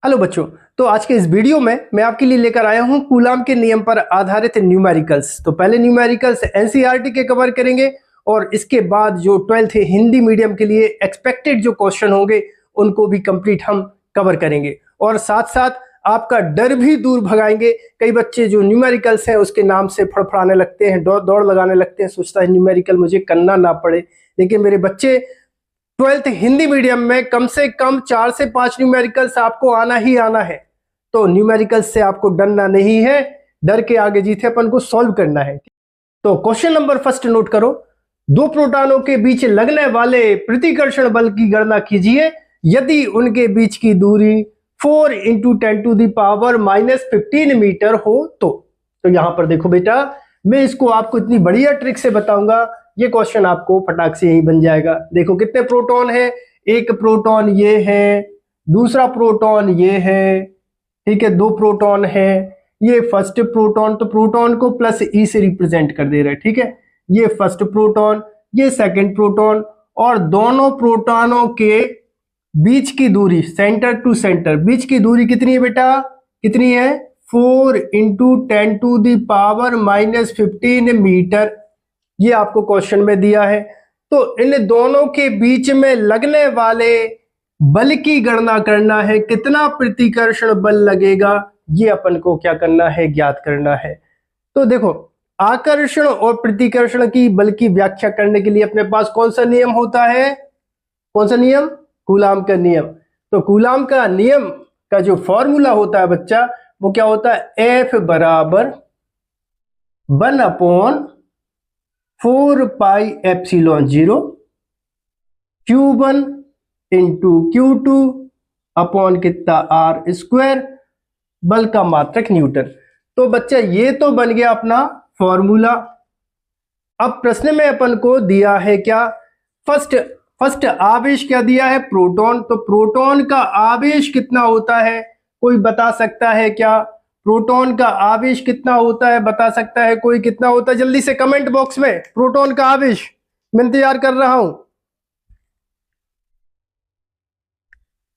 Hello बच्चों। तो आज के इस वीडियो में मैं आपके लिए लेकर आया हूं कूलाम के नियम पर आधारित न्यूमेरिकल्स। तो पहले न्यूमेरिकल्स एनसीईआरटी के कवर करेंगे और इसके बाद जो 12th हिंदी मीडियम के लिए एक्सपेक्टेड जो क्वेश्चन होंगे उनको भी कंप्लीट हम कवर करेंगे और साथ साथ आपका डर भी दूर भगाएंगे। कई बच्चे जो न्यूमेरिकल्स हैं उसके नाम से फड़फड़ाने लगते हैं, दौड़ लगाने लगते हैं, सोचता है न्यूमेरिकल मुझे करना ना पड़े। लेकिन मेरे बच्चे 12th हिंदी मीडियम में कम से कम 4 से 5 न्यूमेरिकल्स आपको आना ही आना है। तो न्यूमेरिकल्स से आपको डरना नहीं है, डर के आगे जीते अपन को सॉल्व करना है। तो क्वेश्चन नंबर फर्स्ट नोट करो। दो प्रोटॉनों के बीच लगने वाले प्रतिकर्षण बल की गणना कीजिए यदि उनके बीच की दूरी 4 × 10⁻⁻15 मीटर हो तो यहां पर देखो बेटा, मैं इसको आपको इतनी बढ़िया ट्रिक से बताऊंगा, ये क्वेश्चन आपको फटाक से यही बन जाएगा। देखो कितने प्रोटॉन है, एक प्रोटॉन ये है, दूसरा प्रोटॉन ये है, ठीक है, दो प्रोटॉन है, ये फर्स्ट प्रोटॉन, तो प्रोटॉन को प्लस ई से रिप्रेजेंट कर दे रहे हैं, ठीक है, ये फर्स्ट प्रोटॉन, ये सेकंड प्रोटॉन, और दोनों प्रोटॉनों के बीच की दूरी सेंटर टू सेंटर, बीच की दूरी कितनी है बेटा, कितनी है, 4 × 10⁻⁻15 मीटर। ये आपको क्वेश्चन में दिया है। तो इन दोनों के बीच में लगने वाले बल की गणना करना है, कितना प्रतिकर्षण बल लगेगा, ये अपन को क्या करना है, ज्ञात करना है। तो देखो, आकर्षण और प्रतिकर्षण की बल की व्याख्या करने के लिए अपने पास कौन सा नियम होता है, कौन सा नियम, कूलाम का नियम। तो कूलाम का नियम का जो फॉर्मूला होता है बच्चा, वो क्या होता है, F बराबर 1/4πε0 Q1 × Q2 अपॉन कितना R², बल का मात्रक न्यूटन। तो बच्चा ये तो बन गया अपना फॉर्मूला। अब प्रश्न में अपन को दिया है क्या, फर्स्ट आवेश क्या दिया है, प्रोटॉन। तो प्रोटॉन का आवेश कितना होता है, कोई बता सकता है क्या, प्रोटॉन का आवेश कितना होता है, बता सकता है कोई, कितना होता है, जल्दी से कमेंट बॉक्स में प्रोटॉन का आवेश, मैं इंतजार कर रहा हूं।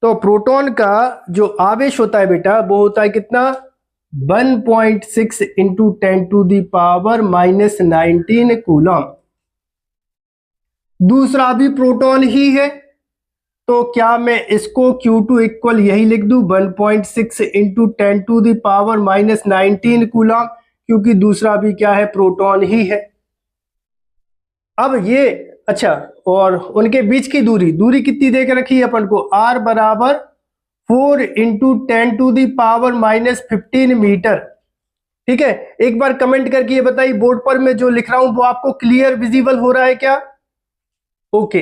तो प्रोटॉन का जो आवेश होता है बेटा, वो होता है कितना, 1.6 × 10⁻⁻19 कूलम। दूसरा भी प्रोटॉन ही है, तो क्या मैं इसको Q2 इक्वल यही लिख दूं, 1.6 × 10⁻⁻19 कूलम, क्योंकि दूसरा भी क्या है, प्रोटॉन ही है। अब ये अच्छा, और उनके बीच की दूरी कितनी दे के रखी है अपन को, R बराबर 4 × 10⁻⁻15 मीटर। ठीक है, एक बार कमेंट करके ये बताइए, बोर्ड पर मैं जो लिख रहा हूं वो आपको क्लियर विजिबल हो रहा है क्या, ओके।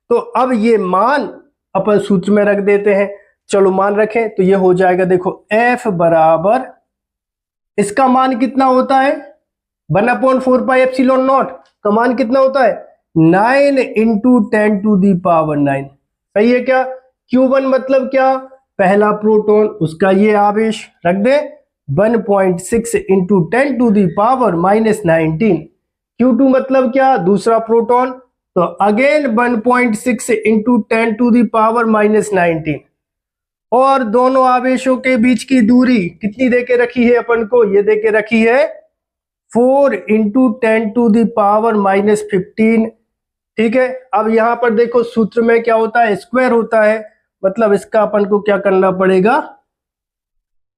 तो अब ये मान अपन सूत्र में रख देते हैं, चलो मान रखें, तो ये हो जाएगा, देखो F बराबर, इसका मान कितना होता है, 1/4πε0 का मान कितना होता है, 9 × 10⁻9। सही है क्या, Q1 मतलब क्या, पहला प्रोटॉन, उसका ये आवेश रख दे 1.6 × 10⁻⁻19। Q2 मतलब क्या, दूसरा प्रोटॉन, तो अगेन 1.6 × 10⁻⁻19। और दोनों आवेशों के बीच की दूरी कितनी देके रखी है अपन को, ये देके रखी है 4 × 10⁻⁻15। ठीक है, अब यहां पर देखो सूत्र में क्या होता है, स्क्वायर होता है, मतलब इसका अपन को क्या करना पड़ेगा,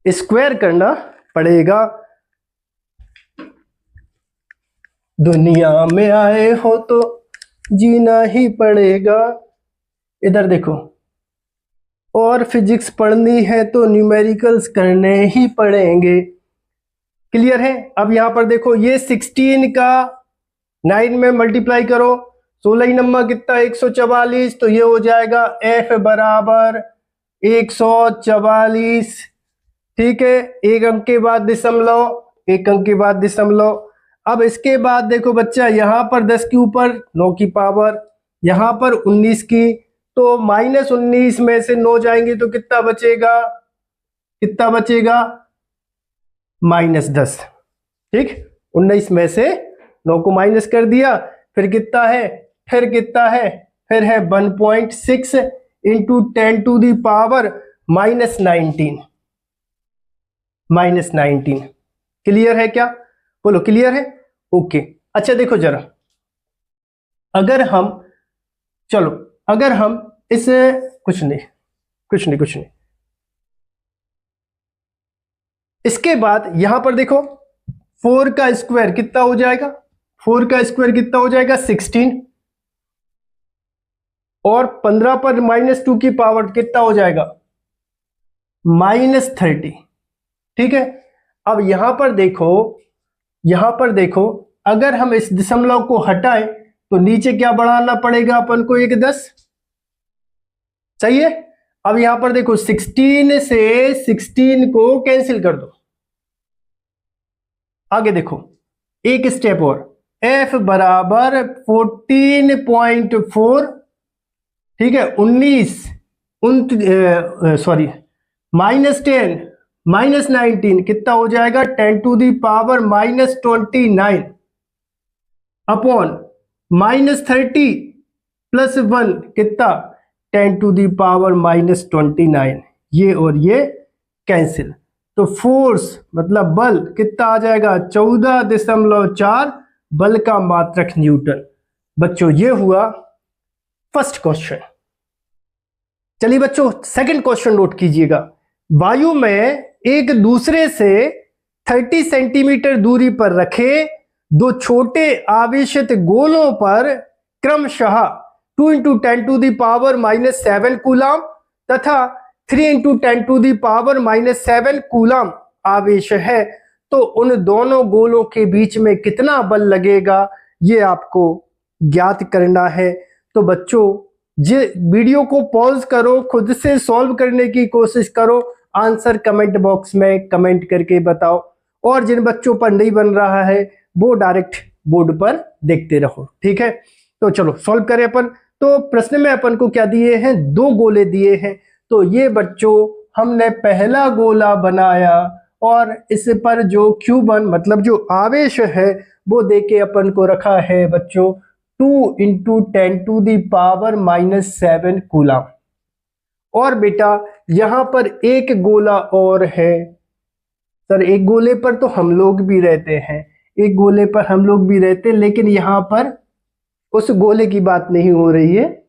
स्क्वायर करना पड़ेगा। दुनिया में आए हो तो जीना ही पड़ेगा। इधर देखो, और फिजिक्स पढ़नी है तो न्यूमेरिकल्स करने ही पड़ेंगे। क्लियर है। अब यहां पर देखो, ये 16 का 9 में मल्टीप्लाई करो, 16 नंबर कितना, 144, तो ये हो जाएगा F बराबर 144। ठीक है, एक अंक के बाद दशमलव, एक अंक के बाद दशमलव। अब इसके बाद देखो बच्चा, यहां पर 10 के ऊपर 9 की पावर, यहां पर 19 की, तो -19 में से 9 जाएंगे तो कितना बचेगा, कितना बचेगा, -10। ठीक, 19 में से 9 को माइनस कर दिया, फिर कितना है, फिर कितना है, फिर है 1.6 × 10⁻⁻19 -19, -19। क्लियर है क्या? बोलो क्लियर है? ओके। अच्छा देखो जरा, अगर हम, चलो अगर हम इस, कुछ नहीं, इसके बाद यहां पर देखो 4 का स्क्वायर कितना हो जाएगा? 4 का स्क्वायर कितना हो जाएगा? 16। और 15 पर -2 की पावर कितना हो जाएगा? -30। ठीक है। अब यहां पर देखो अगर हम इस दशमलव को हटाएं तो नीचे क्या बढ़ाना पड़ेगा अपन को? एक 10। सही है। अब यहां पर देखो 16 से 16 को कैंसिल कर दो। आगे देखो एक स्टेप और, f बराबर 14.4, ठीक है, 19 सॉरी -10 -19 कितना हो जाएगा? 10 to the power -29 upon -30 plus 1 कितना? 10 टू दी पावर -29। ये और ये कैंसिल, तो फोर्स मतलब बल कितना आ जाएगा? 14.4 बल का मात्रक न्यूटन। बच्चों ये हुआ फर्स्ट क्वेश्चन। चलिए बच्चों सेकंड क्वेश्चन नोट कीजिएगा। वायु में एक दूसरे से 30 सेंटीमीटर दूरी पर रखे दो छोटे आवेशित गोलों पर क्रमशः 2 × 10 टू दी पावर -7 कूलम तथा 3 × 10 टू दी पावर -7 कूलम आवेश है, तो उन दोनों गोलों के बीच में कितना बल लगेगा, ये आपको ज्ञात करना है। तो बच्चों ये वीडियो को पॉज करो, खुद से सॉल्व करने की कोशिश करो, आंसर कमेंट बॉक्स में कमेंट करके बताओ, और जिन बच्चों पर नहीं बन रहा है वो डायरेक्ट बोर्ड पर देखते रहो। ठीक है, तो चलो सॉल्व करें अपन। तो प्रश्न में अपन को क्या दिए हैं? 2 गोले दिए हैं। तो ये बच्चों हमने पहला गोला बनाया और इस पर जो Q1 मतलब जो आवेश है वो देके अपन को रखा है बच्चों 2 × 10 टू दी पावर -7 कूलम। और बेटा यहां पर एक गोला और है। सर एक गोले पर तो हम लोग भी रहते हैं, एक गोले पर हम लोग भी रहते हैं, लेकिन यहां पर उस गोले की बात नहीं हो रही है।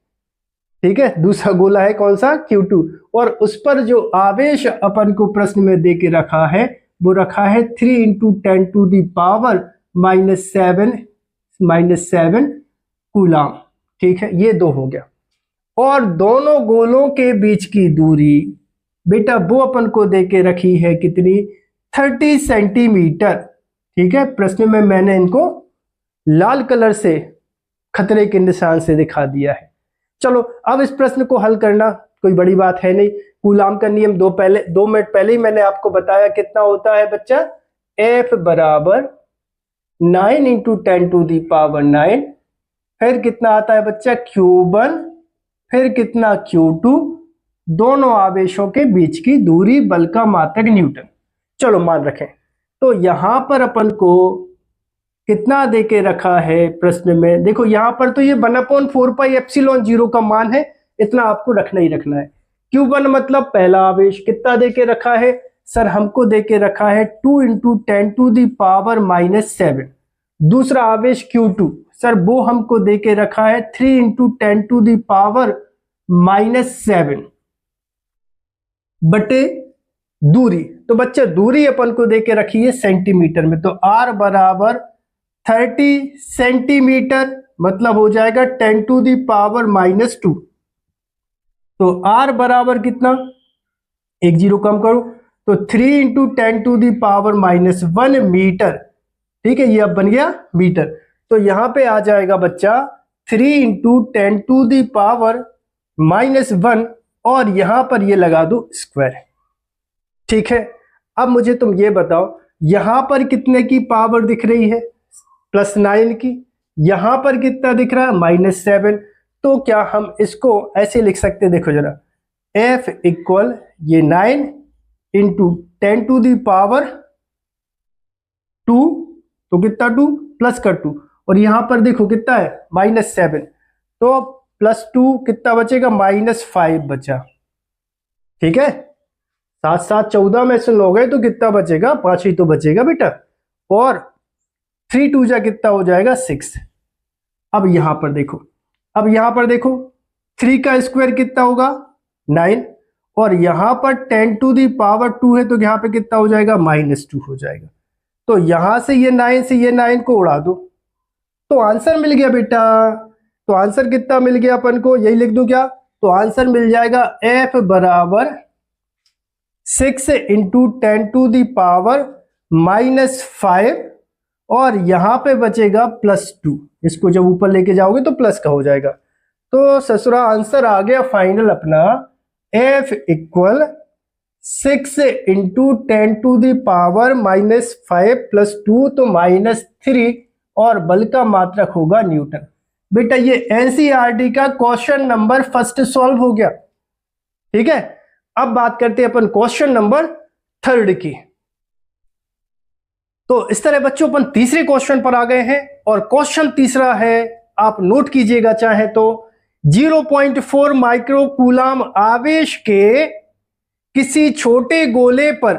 ठीक है, दूसरा गोला है कौन सा? Q2। और उस पर जो आवेश अपन को प्रश्न में दे के रखा है वो रखा है 3 × 10 टू दी पावर -7 कूलम। ठीक है, ये 2 हो गया। और दोनों गोलों के बीच की दूरी बेटा वो अपन को दे के रखी है कितनी? 30 सेंटीमीटर। ठीक है, प्रश्न में मैंने इनको लाल कलर से खतरे के निशान से दिखा दिया है। चलो अब इस प्रश्न को हल करना कोई बड़ी बात है नहीं। कूलाम का नियम 2 मिनट पहले ही मैंने आपको बताया कितना होता है बच्चा? F बराबर 9 × 10 टू दी पावर 9, फिर कितना आता है बच्चा? Q1, फिर कितना? Q2, दोनों आवेशों के बीच की दूरी बल का मात्रक न्यूटन। चलो मान रखें। तो यहां पर अपन को कितना दे के रखा है प्रश्न में? देखो यहां पर तो ये 1/4πε0 का मान है, इतना आपको रखना ही रखना है। Q1 मतलब पहला आवेश कितना दे के रखा है? सर हमको दे के रखा है 2 × 10 टू दी पावर -7। दूसरा आवेश Q2 सर वो हमको दे के रखा है 3 × 10 टू दी पावर -7 बटे दूरी। तो बच्चा दूरी अपन को दे के रखी है सेंटीमीटर में, तो R बराबर 30 सेंटीमीटर मतलब हो जाएगा 10 टू दी पावर -2। तो R बराबर कितना? एक 0 कम करो, तो 3 × 10 टू दी पावर -1 मीटर। ठीक है, ये अब बन गया मीटर। तो यहां पे आ जाएगा बच्चा 3 × 10 टू दी पावर -1 और यहां पर ये लगा दो स्क्वायर। ठीक है, अब मुझे तुम ये बताओ यहां पर कितने की पावर दिख रही है? +9 की। यहां पर कितना दिख रहा है? -7। तो क्या हम इसको ऐसे लिख सकते? देखो जरा, F इक्वल ये 9 × 10 टू दी पावर 2, तो कितना 2 प्लस का 2, और यहां पर देखो कितना है? -7, तो +2 कितना बचेगा? -5 बचा। ठीक है, 7 7 14 में से 9 गए तो कितना बचेगा, 5 ही तो बचेगा बेटा। और 3 2 जा कितना हो जाएगा 6। अब यहां पर देखो, अब यहां पर देखो 3 का स्क्वायर कितना होगा 9, और यहां पर 10 टू दी पावर 2 है तो यहां पे कितना हो जाएगा -2 हो जाएगा। तो यहां से ये 9 से ये 9 को उड़ा दो तो आंसर मिल गया बेटा। तो आंसर कितना मिल गया अपन को, यही लिख दूं क्या, तो आंसर मिल जाएगा f बराबर 6 इंटू 10 टू दी पावर -5, और यहां पे बचेगा +2। इसको जब ऊपर लेके जाओगे तो प्लस का हो जाएगा। तो ससुरा आंसर आ गया फाइनल अपना f equal 6 into 10 to the power -5 + 2 तो -3, और बल का मात्रक होगा न्यूटन। बेटा ये एनसीईआरटी का क्वेश्चन नंबर फर्स्ट सॉल्व हो गया। ठीक है, अब बात करते हैं अपन क्वेश्चन नंबर थर्ड की। तो इस तरह बच्चों अपन तीसरे क्वेश्चन पर आ गए हैं, और क्वेश्चन तीसरा है, आप नोट कीजिएगा चाहे तो, 0.4 माइक्रो कूलाम आवेश के किसी छोटे गोले पर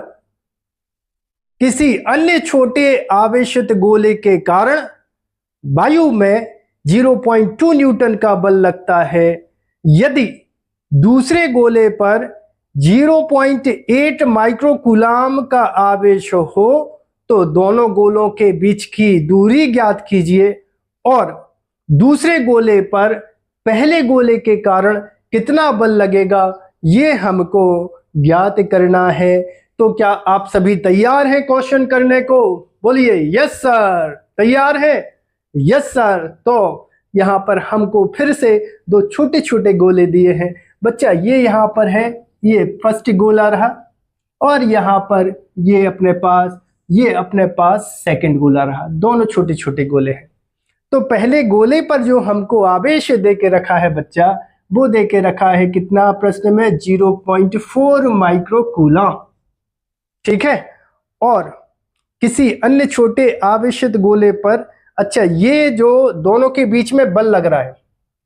किसी अन्य छोटे आवेशित गोले के कारण वायु में 0.2 न्यूटन का बल लगता है। यदि दूसरे गोले पर 0.8 माइक्रो कूलाम का आवेश हो तो दोनों गोलों के बीच की दूरी ज्ञात कीजिए, और दूसरे गोले पर पहले गोले के कारण कितना बल लगेगा ये हमको ज्ञात करना है। तो क्या आप सभी तैयार हैं क्वेश्चन करने को? बोलिए यस सर। तैयार है? Yes sir. तो यहां पर हमको फिर से दो छोटे छोटे गोले दिए हैं बच्चा, ये यहां पर है, ये फर्स्ट गोला रहा, और यहां पर ये अपने पास सेकंड गोला रहा। दोनों छोटे छोटे गोले हैं। तो पहले गोले पर जो हमको आवेश दे के रखा है बच्चा, वो दे के रखा है कितना प्रश्न में, 0.4 माइक्रो कूलम। ठीक है, और किसी अन्य छोटे आवेशित गोले पर, अच्छा ये जो दोनों के बीच में बल लग रहा है,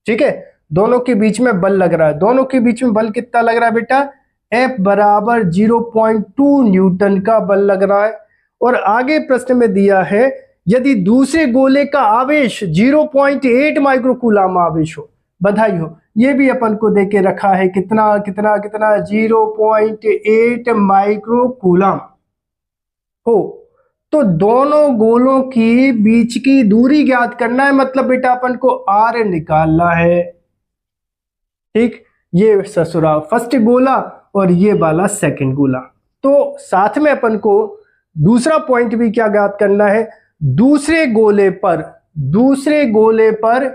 ठीक है, दोनों के बीच में बल लग रहा है, दोनों के बीच में बल कितना लग रहा है बेटा, F बराबर 0.2 न्यूटन का बल लग रहा है। और आगे प्रश्न में दिया है यदि दूसरे गोले का आवेश 0.8 माइक्रो कूलम आवेश हो, बधाई हो, ये भी अपन को दे के रखा है कितना कितना कितना 0.8 माइक्रो कूलम हो। तो दोनों गोलों की बीच की दूरी ज्ञात करना है, मतलब बेटा अपन को R निकालना है। ठीक, ये ससुरा फर्स्ट गोला और ये वाला सेकंड गोला। तो साथ में अपन को दूसरा पॉइंट भी क्या ज्ञात करना है, दूसरे गोले पर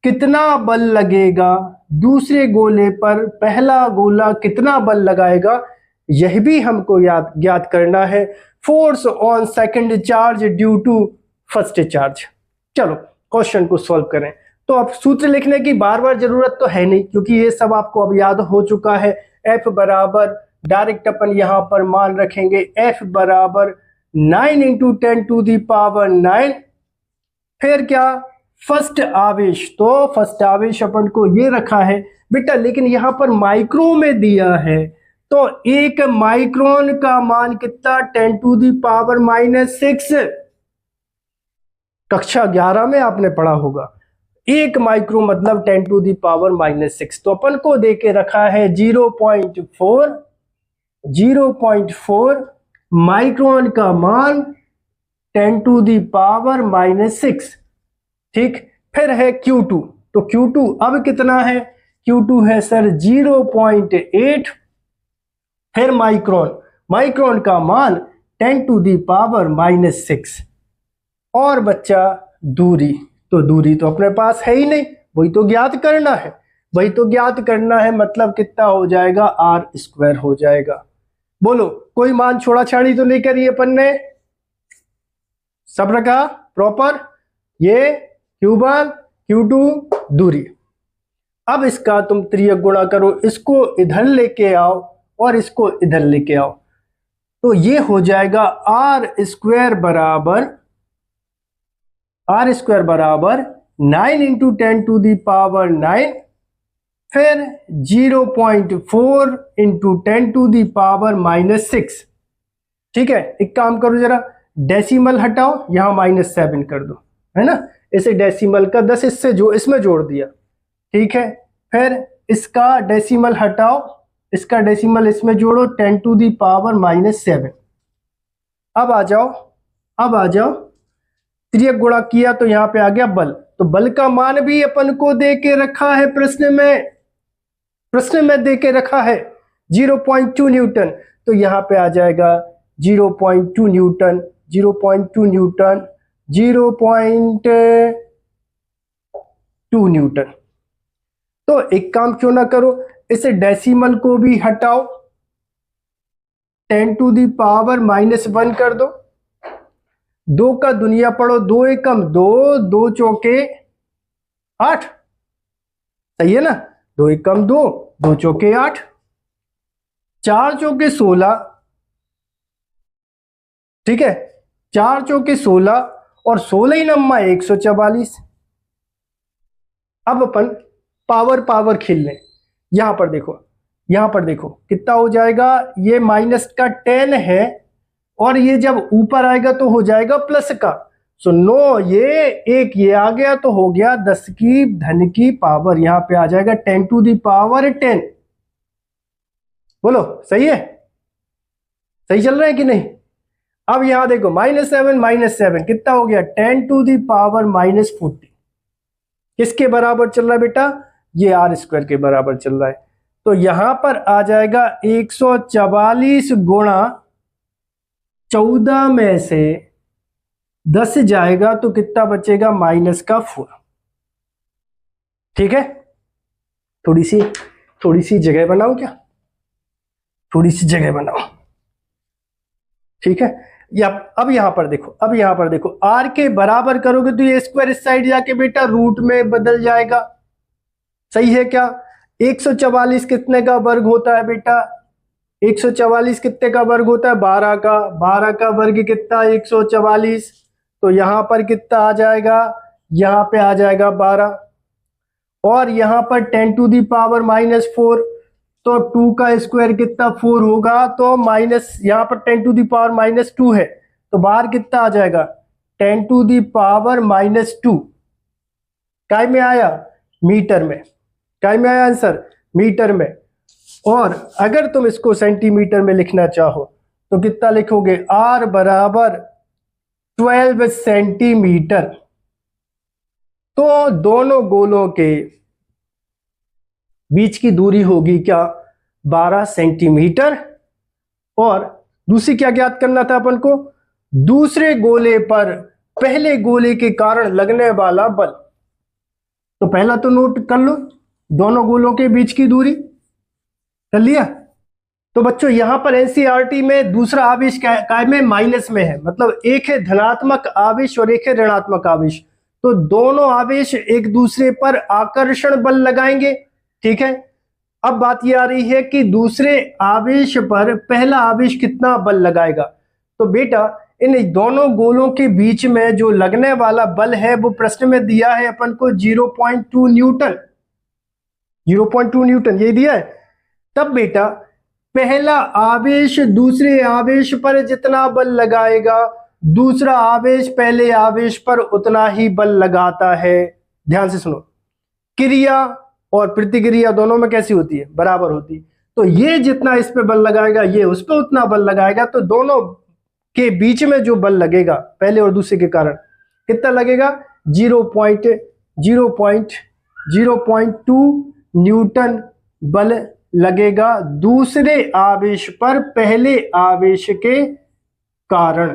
कितना बल लगेगा, दूसरे गोले पर पहला गोला कितना बल लगाएगा, यह भी हमको ज्ञात करना है। Force on second charge due to first charge. चलो क्वेश्चन को सॉल्व करें। तो अब सूत्र लिखने की बार बार जरूरत तो है नहीं, क्योंकि ये सब आपको अब याद हो चुका है। F बराबर डायरेक्ट अपन यहां पर मान रखेंगे, F बराबर 9 इंटू 10 टू दी पावर 9। फिर क्या, फर्स्ट आवेश, तो फर्स्ट आवेश अपन को ये रखा है बेटा, लेकिन यहां पर माइक्रो में दिया है, तो एक माइक्रोन का मान कितना, 10 टू दी पावर -6। कक्षा 11 में आपने पढ़ा होगा, एक माइक्रो मतलब 10 टू दी पावर -6। तो अपन को दे के रखा है 0.4 माइक्रोन का मान 10 टू दी पावर -6। ठीक, फिर है Q2, तो Q2 अब कितना है, Q2 है सर 0.8, फिर माइक्रोन का मान 10 टू दी पावर -6, और बच्चा दूरी, तो दूरी तो अपने पास है ही नहीं, वही तो ज्ञात करना है, मतलब कितना हो जाएगा, R² हो जाएगा। बोलो कोई मान छोड़ा छाड़ी तो नहीं करी अपन ने, सब रखा प्रॉपर। ये Q1 Q2 दूरी। अब इसका तुम त्रियक गुणा करो, इसको इधर लेके आओ और इसको इधर लेके आओ, तो ये हो जाएगा R² बराबर 9 इंटू 10 टू दी पावर 9 फिर 0.4 इंटू 10⁻⁻�6। ठीक है, एक काम करो जरा, डेसिमल हटाओ, यहां -7 कर दो, है ना। इसे डेसिमल का 10 इसमें जोड़ दिया। ठीक है, फिर इसका डेसिमल हटाओ, इसका डेसिमल इसमें जोड़ो, 10⁻⁻7। अब आ जाओ, त्रियक गुणा किया तो यहां पे आ गया बल। तो बल का मान भी अपन को दे के रखा है प्रश्न में दे के रखा है 0.2 न्यूटन। तो यहां पे आ जाएगा 0.2 न्यूटन, 0.2 न्यूटन, 0.2 न्यूटन। तो एक काम क्यों ना करो, इसे डेसिमल को भी हटाओ, 10⁻⁻1 कर दो। 2 का दुनिया पढ़ो, 2 एकम 2, 2 चौके 8, सही है ना। 2 एकम 2, 2 चौके 8, 4 चौके 16। ठीक है, 4 चौके 16 और 16 ही नम्मा 144। अब अपन पावर खेल लें। यहां पर देखो कितना हो जाएगा, ये माइनस का 10 है और ये जब ऊपर आएगा तो हो जाएगा प्लस का। सो 9 ये आ गया तो हो गया 10 की धन की पावर, यहां पे आ जाएगा 10⁻10। बोलो सही है, सही चल रहा है कि नहीं। अब यहां देखो -7 कितना हो गया, 10⁻⁻40। किसके बराबर चल रहा है बेटा, ये r² के बराबर चल रहा है। तो यहां पर आ जाएगा 144 गुणा 14 में से 10 जाएगा तो कितना बचेगा, -4। ठीक है, थोड़ी सी जगह बनाओ क्या, थोड़ी सी जगह बनाओ। ठीक है, अब यहां पर देखो r के बराबर करोगे तो ये स्क्वायर इस साइड जाके बेटा रूट में बदल जाएगा। सही है क्या। 144 कितने का वर्ग होता है बेटा, 144 कितने का वर्ग होता है, 12 का वर्ग कितना, 144। तो यहां पर कितना आ जाएगा, यहां पे आ जाएगा 12 और यहां पर 10⁻⁻4। तो 2 का स्क्वायर कितना 4 होगा, तो माइनस यहां पर 10⁻⁻2 है तो बाहर कितना आ जाएगा 10⁻⁻2। काय में आया, मीटर में, काय में आया आंसर, मीटर में। और अगर तुम इसको सेंटीमीटर में लिखना चाहो तो कितना लिखोगे, r बराबर 12 सेंटीमीटर। तो दोनों गोलों के बीच की दूरी होगी क्या, 12 सेंटीमीटर। और दूसरी क्या ज्ञात करना था अपन को, दूसरे गोले पर पहले गोले के कारण लगने वाला बल। तो पहला तो नोट कर लो, दोनों गोलों के बीच की दूरी कर लिया। तो बच्चों यहां पर एनसीईआरटी में दूसरा आवेश काय में, माइनस में है, मतलब एक है धनात्मक आवेश और एक है ऋणात्मक आवेश। तो दोनों आवेश एक दूसरे पर आकर्षण बल लगाएंगे। ठीक है, अब बात यह आ रही है कि दूसरे आवेश पर पहला आवेश कितना बल लगाएगा। तो बेटा इन दोनों गोलों के बीच में जो लगने वाला बल है वो प्रश्न में दिया है अपन को 0.2 न्यूटन, 0.2 न्यूटन ये दिया है। तब बेटा पहला आवेश दूसरे आवेश पर जितना बल लगाएगा, दूसरा आवेश पहले आवेश पर उतना ही बल लगाता है। ध्यान से सुनो, क्रिया और प्रतिक्रिया दोनों में कैसी होती है, बराबर होती है। तो ये जितना इस पे बल लगाएगा ये उस पे उतना बल लगाएगा। तो दोनों के बीच में जो बल लगेगा पहले और दूसरे के कारण कितना लगेगा, 0.2 न्यूटन बल लगेगा दूसरे आवेश पर पहले आवेश के कारण।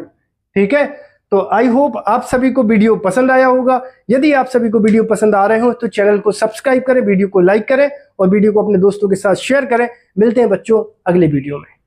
ठीक है, तो आई होप आप सभी को वीडियो पसंद आया होगा। यदि आप सभी को वीडियो पसंद आ रहे हो तो चैनल को सब्सक्राइब करें, वीडियो को लाइक करें और वीडियो को अपने दोस्तों के साथ शेयर करें। मिलते हैं बच्चों अगले वीडियो में।